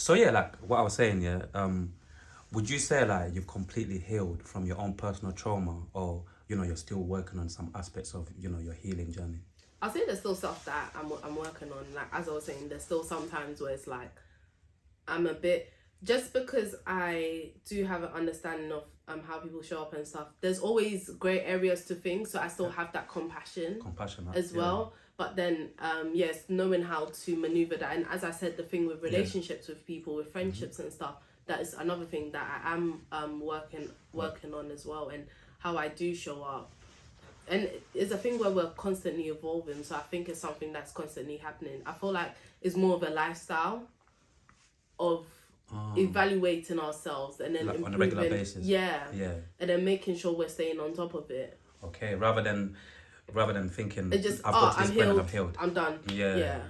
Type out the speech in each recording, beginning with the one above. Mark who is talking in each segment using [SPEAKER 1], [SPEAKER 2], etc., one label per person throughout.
[SPEAKER 1] So yeah, like what I was saying, yeah. Would you say like you've completely healed from your own personal trauma, or you're still working on some aspects of your healing journey?
[SPEAKER 2] I'll say there's still stuff that I'm working on. Like as I was saying, there's still some times where it's like I'm a bit, just because I do have an understanding of how people show up and stuff. There's always grey areas to things, so I still have that compassion as well. But then yes, knowing how to maneuver that, and as I said, the thing with relationships with people, with friendships and stuff, that is another thing that I am working on as well, and how I do show up. And it's a thing where we're constantly evolving, so I think it's something that's constantly happening. I feel like it's more of a lifestyle of evaluating ourselves and then
[SPEAKER 1] like
[SPEAKER 2] improving
[SPEAKER 1] on a regular basis.
[SPEAKER 2] yeah,
[SPEAKER 1] Yeah.
[SPEAKER 2] and then making sure we're staying on top of it.
[SPEAKER 1] Okay. Rather than thinking
[SPEAKER 2] It's just
[SPEAKER 1] I've got to
[SPEAKER 2] I'm
[SPEAKER 1] this point and
[SPEAKER 2] healed,
[SPEAKER 1] I've healed.
[SPEAKER 2] I'm done.
[SPEAKER 1] Yeah.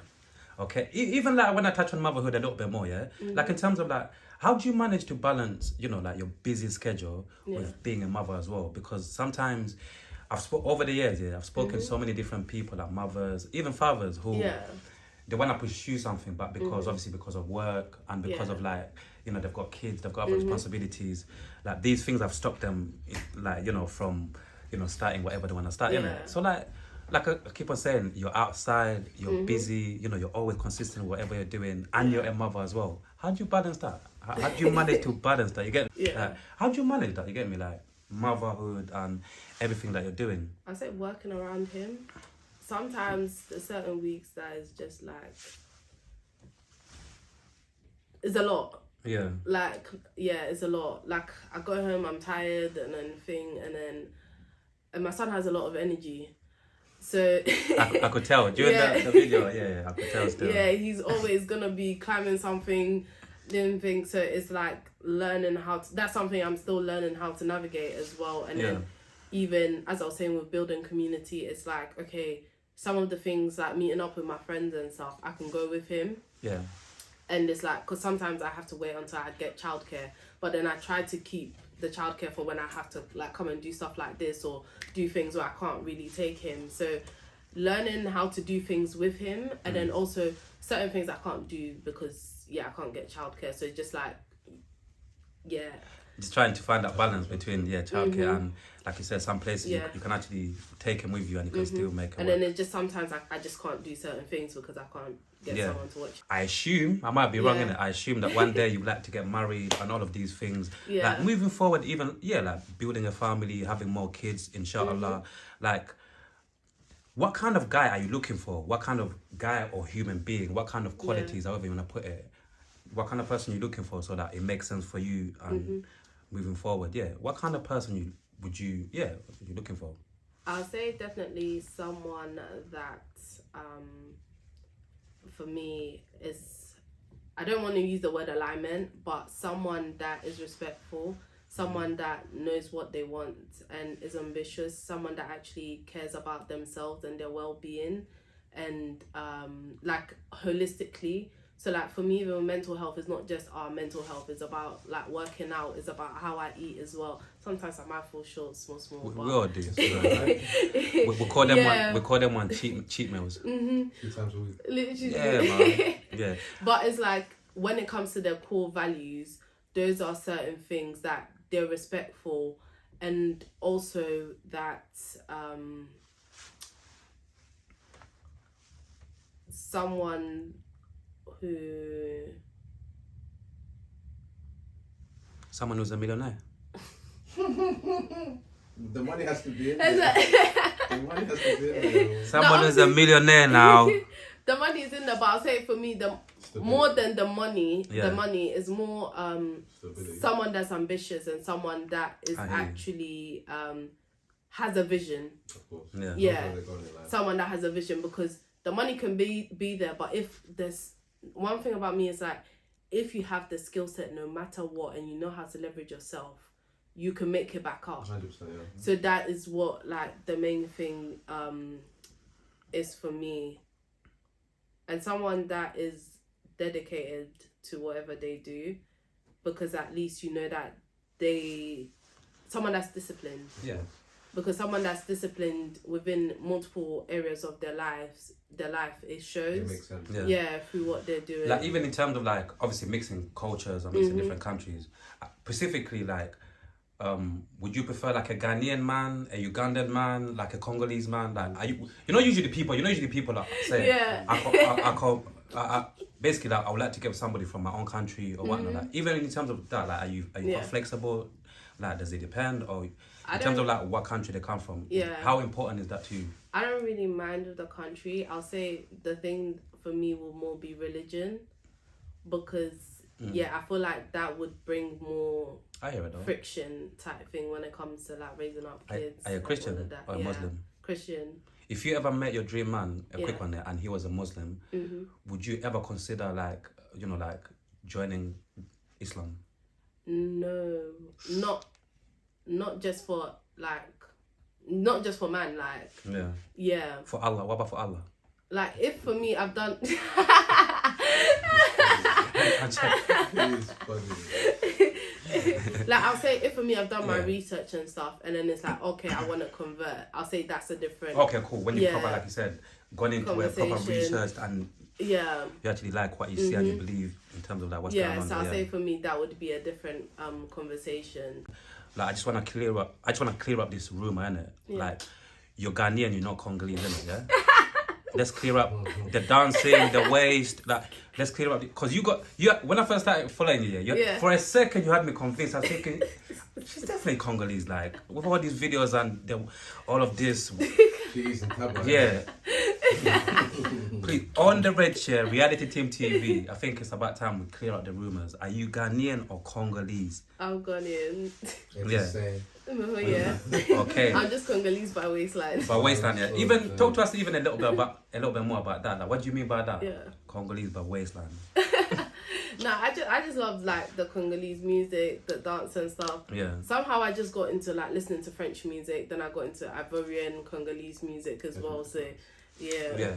[SPEAKER 1] Okay. Even like when I touch on motherhood a little bit more, yeah. Like in terms of like, how do you manage to balance, like your busy schedule with being a mother as well? Because sometimes over the years, I've spoken to so many different people, like mothers, even fathers, who they want to pursue something, but obviously because of work and because of like, they've got kids, they've got other responsibilities. Like these things have stopped them, like, from, starting whatever they want to start, innit? So like I keep on saying, you're outside, you're busy, you're always consistent with whatever you're doing, and you're a mother as well. How do you balance that? How do you manage to balance that? You get me? How do you manage that? You get me? Like motherhood and everything that you're doing.
[SPEAKER 2] I say working around him. Sometimes there's certain weeks that is just like, it's a lot.
[SPEAKER 1] Yeah.
[SPEAKER 2] Like, yeah, it's a lot. Like, I go home, I'm tired, and my son has a lot of energy. So
[SPEAKER 1] I could tell during the video, I could tell still.
[SPEAKER 2] Yeah, he's always gonna be climbing something, doing things. So it's like learning how to. That's something I'm still learning how to navigate as well. And then even as I was saying with building community, it's like, okay, some of the things like meeting up with my friends and stuff, I can go with him.
[SPEAKER 1] Yeah.
[SPEAKER 2] And it's like, because sometimes I have to wait until I get childcare, but then I try to keep the childcare for when I have to like come and do stuff like this or do things where I can't really take him. So learning how to do things with him, and then also certain things I can't do because I can't get childcare. So just like
[SPEAKER 1] just trying to find that balance between childcare and, like you said, some places you can actually take him with you and you can still make it
[SPEAKER 2] and
[SPEAKER 1] work.
[SPEAKER 2] then it just sometimes I just can't do certain things because I can't get someone to watch.
[SPEAKER 1] I assume, I might be wrong in it, I assume that one day you'd like to get married and all of these things. Like moving forward, even like building a family, having more kids, inshallah. Like, what kind of guy are you looking for? What kind of guy or human being? What kind of qualities, however you want to put it? What kind of person are you looking for so that it makes sense for you and moving forward? Yeah. What kind of person would you looking for?
[SPEAKER 2] I'll say definitely someone that for me is, I don't want to use the word alignment, but someone that is respectful, someone that knows what they want and is ambitious, someone that actually cares about themselves and their well-being, and like holistically. So like for me, even mental health is not just our mental health. It's about like working out. It's about how I eat as well. Sometimes I might fall short, small.
[SPEAKER 1] We all do this, right? we call them one. We call them one cheat meals.
[SPEAKER 3] 2 times a week.
[SPEAKER 2] Literally.
[SPEAKER 1] Yeah, man. Yeah.
[SPEAKER 2] But it's like when it comes to their core values, those are certain things that they're respectful, and also that someone
[SPEAKER 1] who's a millionaire.
[SPEAKER 3] The money has to be in there. The money has to be in there.
[SPEAKER 1] Someone who's a millionaire now.
[SPEAKER 2] The money is in there, but I'll say for me, more than the money, the money is more someone that's ambitious and someone that is actually has a vision.
[SPEAKER 3] Of course.
[SPEAKER 2] Yeah. Someone that has a vision, because the money can be there, but if there's one thing about me is like, if you have the skill set no matter what and you know how to leverage yourself, you can make it back up.
[SPEAKER 3] 100%,
[SPEAKER 2] So that is what like the main thing is for me. And someone that is dedicated to whatever they do, because at least you know that someone that's disciplined.
[SPEAKER 1] Yeah.
[SPEAKER 2] because someone that's disciplined within multiple areas of their life, it shows.
[SPEAKER 3] It makes sense.
[SPEAKER 2] Yeah, through what they're doing.
[SPEAKER 1] Like even in terms of like obviously mixing cultures and mixing different countries, specifically like, would you prefer like a Ghanaian man, a Ugandan man, like a Congolese man? Like, are you know usually people that say, basically like I would like to get with somebody from my own country or whatnot. Like even in terms of that, like are you quite flexible? Like does it depend, or in terms of like what country they come from? How important is that to you?
[SPEAKER 2] I don't really mind with the country. I'll say the thing for me will more be religion, because I feel like that would bring more friction type thing when it comes to like raising up kids.
[SPEAKER 1] Are you a Christian or a Muslim?
[SPEAKER 2] Christian.
[SPEAKER 1] If you ever met your dream man, a quick one there, and he was a Muslim, would you ever consider like, you know, like joining Islam?
[SPEAKER 2] No, not just for man, like
[SPEAKER 1] For Allah, what about for Allah?
[SPEAKER 2] Like if for me I've done like I'll say if for me I've done my research and stuff, and then it's like, okay, I want to convert, I'll say that's a different.
[SPEAKER 1] Okay, cool. When you proper, like you said, gone into a proper research and you actually like what you see and you believe in terms of like what's going on.
[SPEAKER 2] So I'll say for me that would be a different conversation.
[SPEAKER 1] Like I just want to clear up this rumor, innit? Like you're Ghanaian, you're not Congolese, innit? Yeah. Let's clear up the dancing, the waist. Like, let's clear up because you when I first started following you, for a second you had me convinced. I was thinking she's definitely Congolese, like with all these videos and all of this. Yeah. Please, on the red chair, reality team TV. I think it's about time we clear up the rumors. Are you Ghanaian or Congolese?
[SPEAKER 2] I'm Ghanaian.
[SPEAKER 3] No,
[SPEAKER 1] okay.
[SPEAKER 2] I'm just Congolese by waistline.
[SPEAKER 1] By waistline, yeah. Even talk to us even a little bit more about that. Like, what do you mean by that?
[SPEAKER 2] Yeah.
[SPEAKER 1] Congolese by waistline.
[SPEAKER 2] No, I just love like the Congolese music, the dance and stuff.
[SPEAKER 1] Yeah.
[SPEAKER 2] Somehow I just got into like listening to French music. Then I got into Ivorian Congolese music as well. So, yeah.
[SPEAKER 1] Yeah.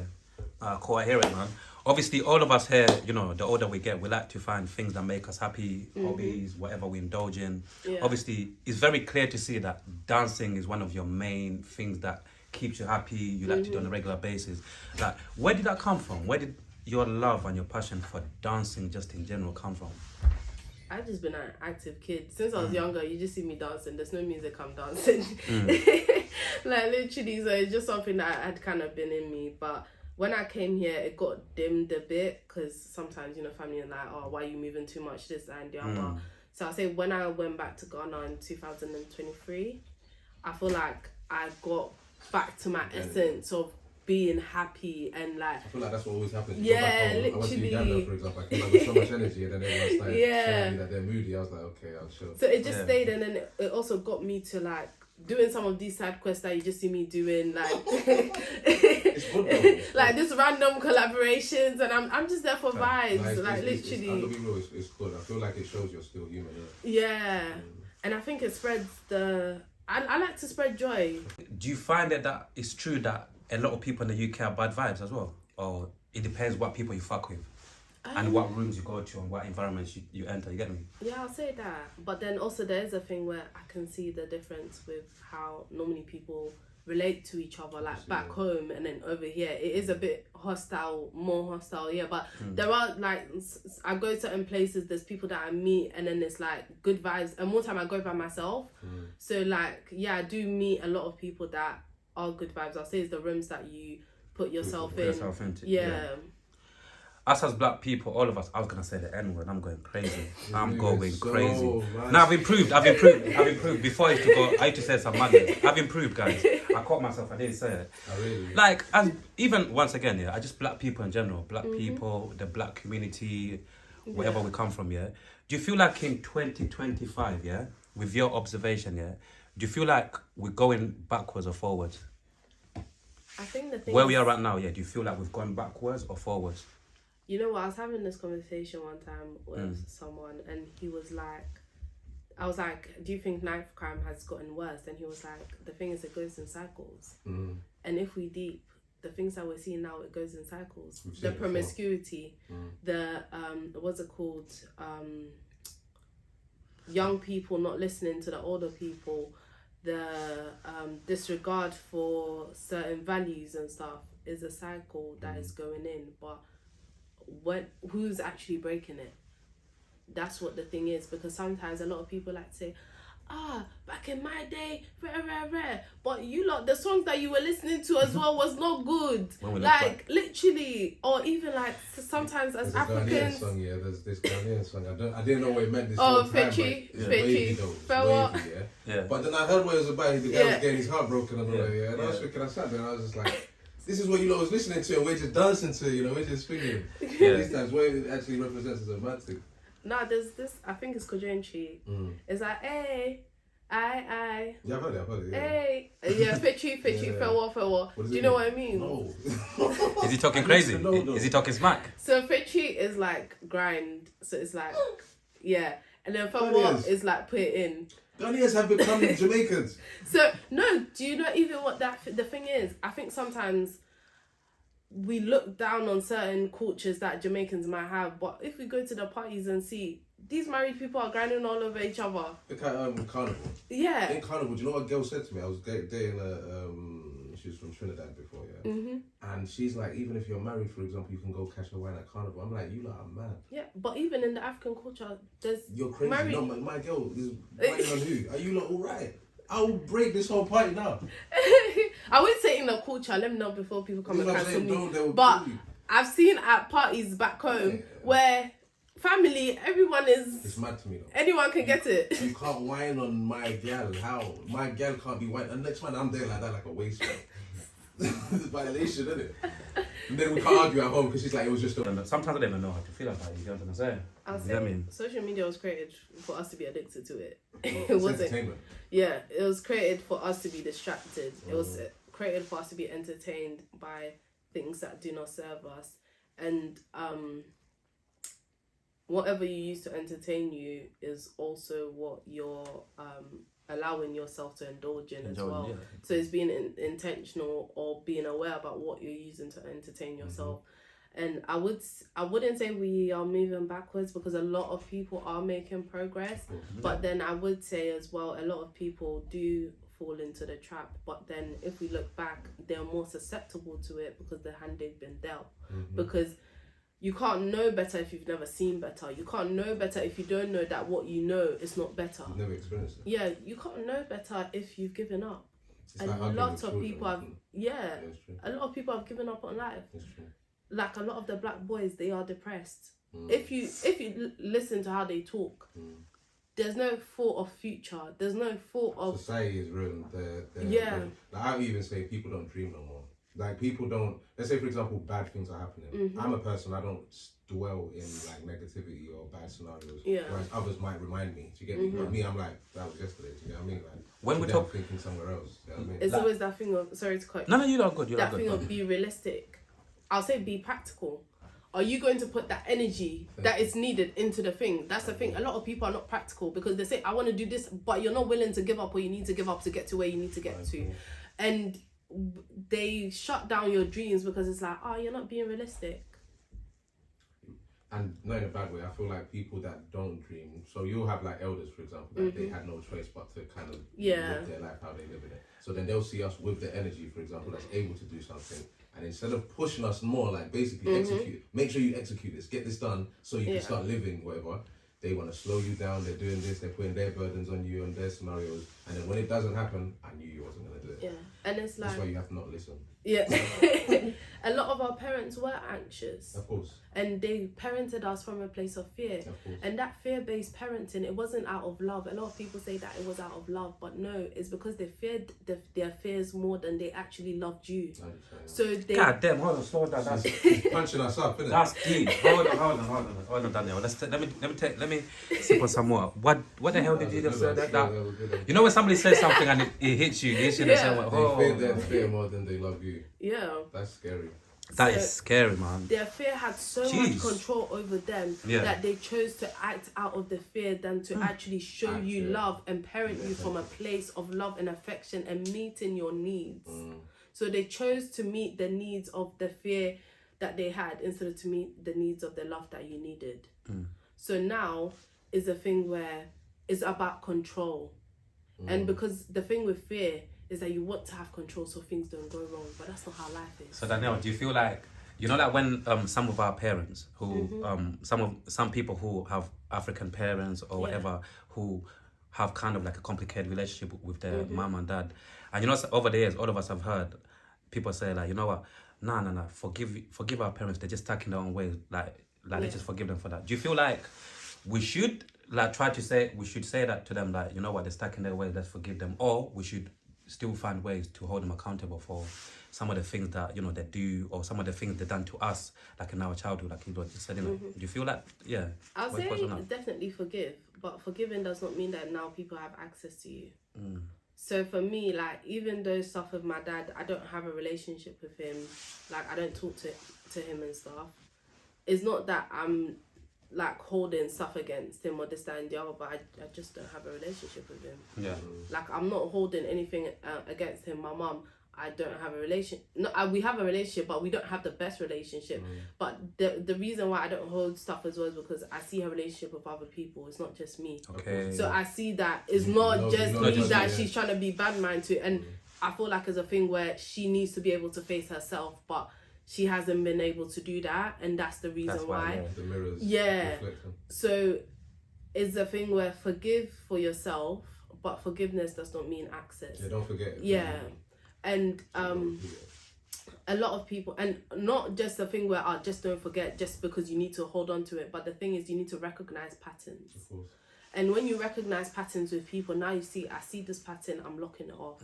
[SPEAKER 1] Cool. I hear it, man. Obviously, all of us here, you know, the older we get, we like to find things that make us happy, hobbies, whatever we indulge in.
[SPEAKER 2] Yeah.
[SPEAKER 1] Obviously, it's very clear to see that dancing is one of your main things that keeps you happy. You like to do on a regular basis. Like, where did that come from? Where did your love and your passion for dancing just in general come from?
[SPEAKER 2] I've just been an active kid. Since I was younger, you just see me dancing. There's no music, I'm dancing. Like, literally, so it's just something that had kind of been in me. But when I came here, it got dimmed a bit because sometimes, you know, family are like, oh, why are you moving too much, this and the other. So I'll say when I went back to Ghana in 2023, I feel like I got back to my essence of being happy and like... I
[SPEAKER 3] feel like that's what always happens.
[SPEAKER 2] Yeah, literally.
[SPEAKER 3] I went to Uganda, for example, I came back with so much energy and then everyone started showing me that they're moody. I was like, okay, I'm sure.
[SPEAKER 2] So it just stayed, and then it also got me to like doing some of these side quests that you just see me doing, like
[SPEAKER 3] it's good though.
[SPEAKER 2] like this random collaborations, and I'm just there for vibes, like literally.
[SPEAKER 3] I'll be real, it's good. I feel like it shows you're still human.
[SPEAKER 2] And I think it spreads I like to spread joy.
[SPEAKER 1] Do you find that it's true that a lot of people in the UK are bad vibes as well, or it depends what people you fuck with? And what rooms you go to and what environments you enter, you get me? Yeah,
[SPEAKER 2] I'll say that. But then also there is a thing where I can see the difference with how normally people relate to each other, like back home and then over here. It is a bit hostile, more hostile, but there are like, I go to certain places, there's people that I meet and then it's like good vibes. And more time I go by myself. So like, I do meet a lot of people that are good vibes. I'll say it's the rooms that you put yourself in.
[SPEAKER 1] Us as black people, all of us, I was going to say the N-word, I'm going crazy. I'm going crazy. Nice. Now I've improved. Before I used to say some madness. I've improved, guys. I caught myself, I didn't say it.
[SPEAKER 3] Really?
[SPEAKER 1] Like, even once again, I just black people in general, black people, the black community, wherever we come from, do you feel like in 2025, with your observation, do you feel like we're going backwards or forwards?
[SPEAKER 2] I think the thing
[SPEAKER 1] where we are right now, do you feel like we've gone backwards or forwards?
[SPEAKER 2] You know what, I was having this conversation one time with someone and he was like, I was like, do you think knife crime has gotten worse? And he was like, the thing is it goes in cycles. And if we deep, the things that we're seeing now, it goes in cycles. The promiscuity, the, what's it called? Young people not listening to the older people, the disregard for certain values and stuff is a cycle that is going in. But who's actually breaking it? That's what the thing is, because sometimes a lot of people like to say, back in my day, rare. But you lot, the songs that you were listening to as well was not good. Like, literally, or even like sometimes as Africans.
[SPEAKER 3] There's this Ghanaian song. I didn't know what it meant. This
[SPEAKER 2] Fechi.
[SPEAKER 3] Yeah. But then I heard what it was about. The guy was getting his heart broken and all that. Yeah. And I was thinking, I sat there and I was just like, this is what you lot was listening to, and we're just dancing to, we're just swinging. These times, what it actually represents is a mad thing.
[SPEAKER 2] No, there's this, I think it's Kojenchi. It's like, hey, I.
[SPEAKER 3] Yeah, I've heard it, yeah.
[SPEAKER 2] Hey. Yeah, Fechi, farewell. Do you know what I mean?
[SPEAKER 3] No.
[SPEAKER 1] Is he talking crazy? Is he talking smack?
[SPEAKER 2] So Fechi is like grind. So it's like, yeah. And then farewell is like put it in.
[SPEAKER 3] Ghanaians have become Jamaicans.
[SPEAKER 2] So, no, do you know even what the thing is? I think sometimes we look down on certain cultures that Jamaicans might have, but if we go to the parties and see these married people are grinding all over each other.
[SPEAKER 3] Look at Carnival.
[SPEAKER 2] Yeah.
[SPEAKER 3] In Carnival, do you know what a girl said to me? I was dating she was from Trinidad before, yeah. And she's like, even if you're married, for example, you can go catch a wine at Carnival. I'm like, you lot are mad.
[SPEAKER 2] Yeah, but even in the African culture,
[SPEAKER 3] you're crazy. No, my girl is whining on who? Are you lot all right? I'll break this whole party now.
[SPEAKER 2] I would say in the culture, let me know before people come and cancel me. But I've seen at parties back home where family, everyone is...
[SPEAKER 3] It's mad to me though.
[SPEAKER 2] Anyone can get it.
[SPEAKER 3] You can't whine on my gal. How? My gal can't be whining. And next man, I'm there like that, like a waste man. It's violation, isn't it? And then we can't argue at home because she's like, it was just...
[SPEAKER 1] Sometimes I don't even know how to feel about it. You know what I'm saying?
[SPEAKER 2] I'll say social media was created for us to be addicted to it.
[SPEAKER 3] It
[SPEAKER 2] wasn't.
[SPEAKER 3] Entertainment.
[SPEAKER 2] Yeah, it was created for us to be distracted. It was created for us to be entertained by things that do not serve us. And whatever you use to entertain you is also what you're allowing yourself to indulge in as well. Yeah. So it's being intentional or being aware about what you're using to entertain yourself. And I wouldn't say we are moving backwards, because a lot of people are making progress. But then I would say as well, a lot of people do fall into the trap. But then if we look back, they're more susceptible to it because the hand they've been dealt. Because you can't know better if you've never seen better. You can't know better if you don't know that what you know is not better.
[SPEAKER 3] You've never experienced it.
[SPEAKER 2] Yeah, you can't know better if you've given up.
[SPEAKER 3] It's
[SPEAKER 2] a
[SPEAKER 3] like
[SPEAKER 2] lot of people have,
[SPEAKER 3] a
[SPEAKER 2] lot of people have given up on life.
[SPEAKER 3] It's true.
[SPEAKER 2] Like a lot of the black boys, they are depressed. If you listen to how they talk, there's no thought of future. There's no thought of...
[SPEAKER 3] Society is ruined. Like, I would even say people don't dream no more. Like, people don't... Let's say, for example, bad things are happening. I'm a person, I don't dwell in, like, negativity or bad scenarios. Whereas others might remind me. Do you get me? But me, I'm like, that was yesterday. Do you know what I mean? Like,
[SPEAKER 1] when we're
[SPEAKER 3] thinking somewhere else. Do you know what I mean?
[SPEAKER 2] It's always that thing of... Sorry to cut you.
[SPEAKER 1] No, you're not good.
[SPEAKER 2] That thing of be realistic. I'll say be practical. Are you going to put that energy that is needed into the thing? That's the thing. A lot of people are not practical because they say, I want to do this, but you're not willing to give up what you need to give up to get to where you need to get to. And they shut down your dreams because it's like, you're not being realistic.
[SPEAKER 3] And not in a bad way, I feel like people that don't dream, so you'll have like elders, for example, that they had no choice but to kind of live their life how they live in it. So then they'll see us with the energy, for example, that's able to do something. And instead of pushing us more, like basically execute, make sure you execute this, get this done so you can start living, whatever. They want to slow you down, they're doing this, they're putting their burdens on you and their scenarios. And then when it doesn't happen, I knew you wasn't going to do it.
[SPEAKER 2] Yeah, and it's like...
[SPEAKER 3] That's why you have to not listen.
[SPEAKER 2] Yeah. A lot of our parents were anxious.
[SPEAKER 3] Of course.
[SPEAKER 2] And they parented us from a place of fear. Of course. And that fear-based parenting, it wasn't out of love. A lot of people say that it was out of love, but no, it's because they feared their fears more than they actually loved you. So they...
[SPEAKER 1] God damn, hold on, slow down. That's
[SPEAKER 3] punching us up, isn't it?
[SPEAKER 1] That's deep. Hold on, Danielle. Let me sip on some more. What the hell did you just say? You know when somebody says something and it hits you, they shouldn't say,
[SPEAKER 3] they fear their fear more than they love you.
[SPEAKER 2] Yeah.
[SPEAKER 3] That's scary.
[SPEAKER 1] That is scary, man.
[SPEAKER 2] Their fear had so much control over them that they chose to act out of the fear than to actually show you love and parent you from a place of love and affection and meeting your needs. So they chose to meet the needs of the fear that they had instead of to meet the needs of the love that you needed. So now is a thing where it's about control. And because the thing with fear is that you want to have control so things don't go wrong, but that's not how life is.
[SPEAKER 1] So Danielle, do you feel like, you know, like when some of our parents who some people who have African parents or whatever who have kind of like a complicated relationship with their mom and dad, and you know, over the years all of us have heard people say like, you know what, nah, forgive our parents, they're just stuck in their own ways, like let's just forgive them for that. Do you feel like we should like we should say that to them, like, you know what, they're stuck in their ways, let's forgive them, or we should still find ways to hold them accountable for some of the things that, you know, they do, or some of the things they've done to us, like in our childhood, like you just said, you know? Do you feel like,
[SPEAKER 2] I'll say definitely forgive, but forgiving does not mean that now people have access to you. So for me, like, even though stuff with my dad, I don't have a relationship with him, like I don't talk to him and stuff, it's not that I'm like holding stuff against him or this, that and the other, but I just don't have a relationship with him. Like, I'm not holding anything against him. My mum, I don't have a relationship. No, we have a relationship, but we don't have the best relationship. But the reason why I don't hold stuff as well is because I see her relationship with other people. It's not just me.
[SPEAKER 1] Okay.
[SPEAKER 2] So I see that it's not just me that she's trying to be bad mind to, and I feel like it's a thing where she needs to be able to face herself, but she hasn't been able to do that, and that's the reason why.
[SPEAKER 3] The mirrors.
[SPEAKER 2] So it's a thing where forgive for yourself, but forgiveness does not mean access.
[SPEAKER 3] Yeah, don't forget.
[SPEAKER 2] And a lot of people, and not just a thing where just don't forget just because you need to hold on to it, but the thing is you need to recognize patterns.
[SPEAKER 3] Of course.
[SPEAKER 2] And when you recognize patterns with people, now you see, I see this pattern, I'm locking it off.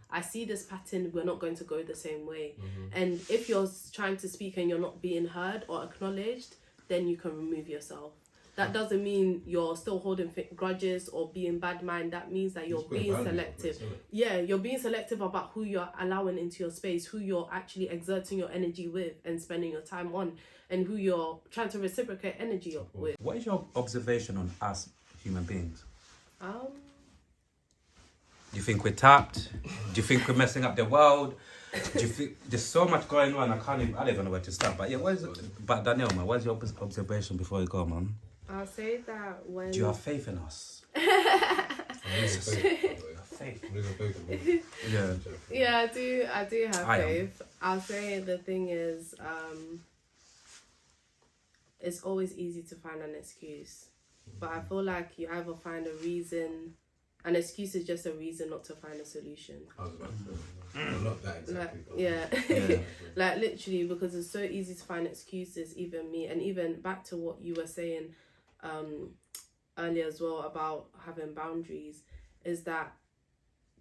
[SPEAKER 2] I see this pattern, we're not going to go the same way. And if you're trying to speak and you're not being heard or acknowledged, then you can remove yourself. That doesn't mean you're still holding grudges or being bad mind. That means that you're being selective. You're being selective about who you're allowing into your space, who you're actually exerting your energy with and spending your time on, and who you're trying to reciprocate energy with.
[SPEAKER 1] What is your observation on us human beings? Do you think we're tapped? Do you think we're messing up the world? Do you think there's so much going on? I don't even know where to start. But but Danielle, man, what's your observation before you go, man?
[SPEAKER 2] I'll say that when...
[SPEAKER 1] Do you have faith in us?
[SPEAKER 3] Faith.
[SPEAKER 2] Yeah, I do have faith. I'll say the thing is, it's always easy to find an excuse. But I feel like you either find a reason, an excuse is just a reason not to find a solution.
[SPEAKER 3] I was about to say, well, not that exactly.
[SPEAKER 2] Like literally, because it's so easy to find excuses, even me, and even back to what you were saying earlier as well about having boundaries, is that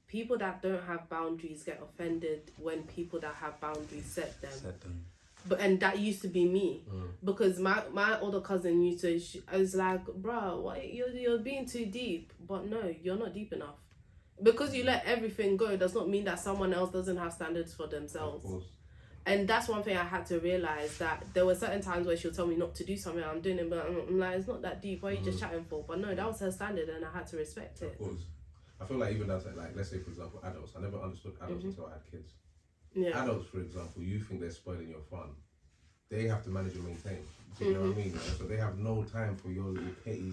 [SPEAKER 2] people that don't have boundaries get offended when people that have boundaries set them. And that used to be me, because my older cousin used to, I was like, bro, what, you're being too deep. But no, you're not deep enough. Because you let everything go does not mean that someone else doesn't have standards for themselves.
[SPEAKER 3] Of course.
[SPEAKER 2] And that's one thing I had to realise, that there were certain times where she'll tell me not to do something, I'm doing it, but I'm like, it's not that deep, what are you just chatting for? But no, that was her standard and I had to respect it.
[SPEAKER 3] Of course. I feel like even down to, like, let's say for example adults, I never understood adults until I had kids. Adults, for example, you think they're spoiling your fun. They have to manage and maintain. Do you know what I mean? So they have no time for your little petty...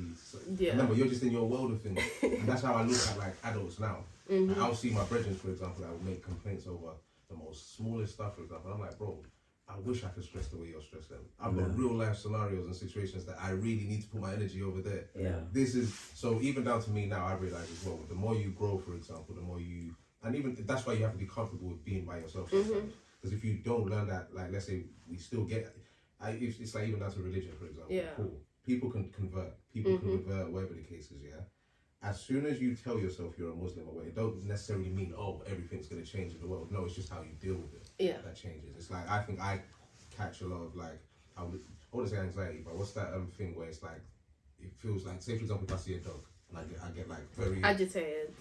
[SPEAKER 3] Remember, you're just in your world of things. And that's how I look at, like, adults now. Like, I'll see my brethren, for example, that will make complaints over the most smallest stuff, for example. I'm like, bro, I wish I could stress the way you're stressed then. I've got real life scenarios and situations that I really need to put my energy over there. This is... So even down to me now, I realise as well, the more you grow, for example, the more you... And even that's why you have to be comfortable with being by yourself sometimes. Because if you don't learn that, like, let's say we still get... it's like even down to religion, for example. Cool. People can convert. People can convert, whatever the case is, As soon as you tell yourself you're a Muslim or whatever, it don't necessarily mean, oh, everything's going to change in the world. No, it's just how you deal with it that changes. It's like, I think I catch a lot of, like, I wouldn't say anxiety, but what's that thing where it's like, it feels like, say for example, if I see a dog, and I get like very...
[SPEAKER 2] agitated.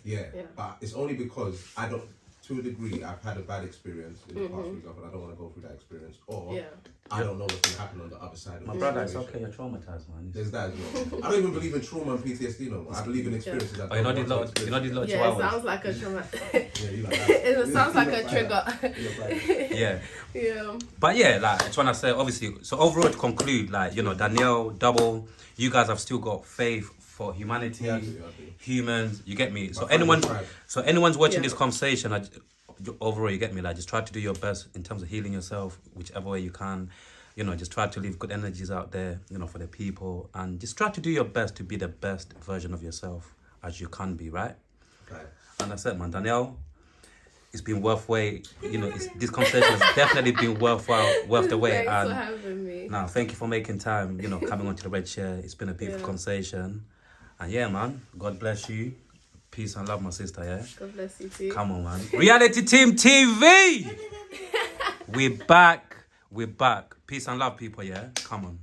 [SPEAKER 3] But it's only because I don't... To a degree, I've had a bad experience in the past, for example, and I don't want to go through that experience, or I don't know what's going to happen on the other side of
[SPEAKER 1] my brother, it's okay, you're traumatized, man.
[SPEAKER 3] There's that as well. I don't even believe in trauma and PTSD no more. I believe in experiences that...
[SPEAKER 1] Oh, you know these little chihuahuas?
[SPEAKER 2] It sounds like a trauma.
[SPEAKER 3] You like that.
[SPEAKER 2] It sounds like a trigger.
[SPEAKER 1] But yeah, like, I just want to say, obviously, so overall to conclude, like, you know, Danielle, Double, you guys have still got faith, for humanity,
[SPEAKER 3] Yeah, I do.
[SPEAKER 1] humans. You get me? So
[SPEAKER 3] My friend tried.
[SPEAKER 1] anyone's watching
[SPEAKER 2] Yeah.
[SPEAKER 1] this conversation, overall, you get me? Like, just try to do your best in terms of healing yourself, whichever way you can. You know, just try to leave good energies out there, you know, for the people, and just try to do your best to be the best version of yourself as you can be, right?
[SPEAKER 3] Right.
[SPEAKER 1] And that's it, man. Danielle, it's been worth wait. You know, this conversation has definitely been worth the wait.
[SPEAKER 2] Thanks
[SPEAKER 1] And
[SPEAKER 2] for having me.
[SPEAKER 1] now, thank you for making time. You know, coming onto the red chair. It's been a beautiful conversation. And yeah, man. God bless you. Peace and love, my sister. Yeah.
[SPEAKER 2] God bless you too.
[SPEAKER 1] Come on, man. Reality Team TV. We're back. We're back. Peace and love, people. Yeah. Come on.